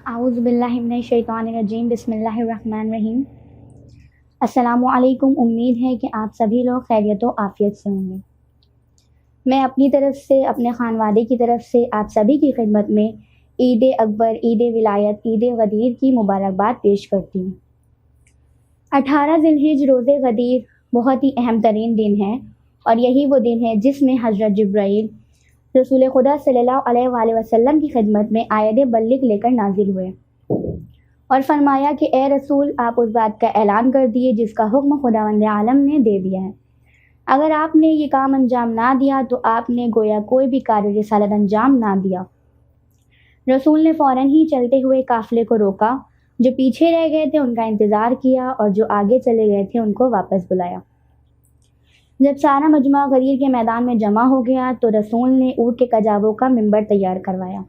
اعوذ باللہ من الشیطان الرجیم بسم اللہ الرحمن الرحیم۔ السلام علیکم، امید ہے کہ آپ سبھی لوگ خیریت و عافیت سے ہوں گے۔ میں اپنی طرف سے، اپنے خانوادے کی طرف سے آپ سبھی کی خدمت میں عید اکبر، عید ولایت، عید غدیر کی مبارکباد پیش کرتی ہوں۔ 18 ذی الحجہ روز غدیر بہت ہی اہم ترین دن ہے، اور یہی وہ دن ہے جس میں حضرت جبرائیل رسول خدا صلی اللہ علیہ وآلہ وسلم کی خدمت میں آیت بلغ لے کر نازل ہوئے اور فرمایا کہ اے رسول، آپ اس بات کا اعلان کر دیے جس کا حکم خداوند عالم نے دے دیا ہے۔ اگر آپ نے یہ کام انجام نہ دیا تو آپ نے گویا کوئی بھی کار رسالت انجام نہ دیا۔ رسول نے فوراً ہی چلتے ہوئے قافلے کو روکا، جو پیچھے رہ گئے تھے ان کا انتظار کیا، اور جو آگے چلے گئے تھے ان کو واپس بلایا۔ جب سارا مجمع غدیر کے میدان میں جمع ہو گیا تو رسول نے اونٹ کے کجاووں کا منبر تیار کروایا۔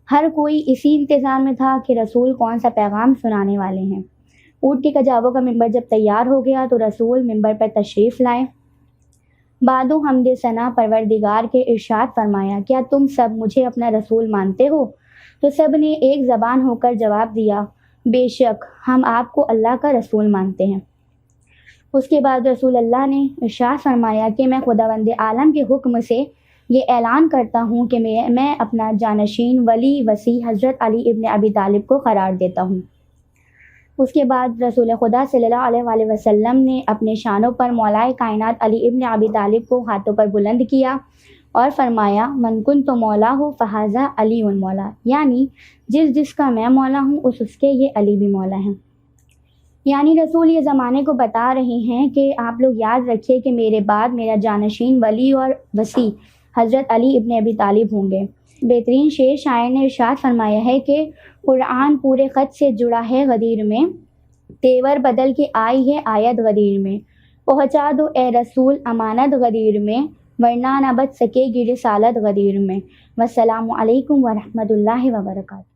ہر کوئی اسی انتظار میں تھا کہ رسول کون سا پیغام سنانے والے ہیں۔ اونٹ کے کجاووں کا منبر جب تیار ہو گیا تو رسول منبر پر تشریف لائے۔ بعد حمد ثنا پروردگار کے ارشاد فرمایا، کیا تم سب مجھے اپنا رسول مانتے ہو؟ تو سب نے ایک زبان ہو کر جواب دیا، بے شک ہم آپ کو اللہ کا رسول مانتے ہیں۔ اس کے بعد رسول اللہ نے ارشاد فرمایا کہ میں خداوند عالم کے حکم سے یہ اعلان کرتا ہوں کہ میں اپنا جانشین ولی وصی حضرت علی ابن ابی طالب کو قرار دیتا ہوں۔ اس کے بعد رسول خدا صلی اللہ علیہ وآلہ وسلم نے اپنے شانوں پر مولائے کائنات علی ابن ابی طالب کو ہاتھوں پر بلند کیا اور فرمایا، من کنت مولا ہو فہذا علی مولا، یعنی جس کا میں مولا ہوں اس کے یہ علی بھی مولا ہیں۔ یعنی رسول یہ زمانے کو بتا رہے ہیں کہ آپ لوگ یاد رکھیے کہ میرے بعد میرا جانشین ولی اور وصی حضرت علی ابن ابی طالب ہوں گے۔ بہترین شعر شاعر نے ارشاد فرمایا ہے کہ قرآن پورے خط سے جڑا ہے غدیر میں، تیور بدل کے آئی ہے آیت غدیر میں، پہنچا دو اے رسول امانت غدیر میں، ورنہ نہ بچ سکے گی رسالت غدیر میں۔ والسلام علیکم ورحمۃ اللہ وبرکاتہ۔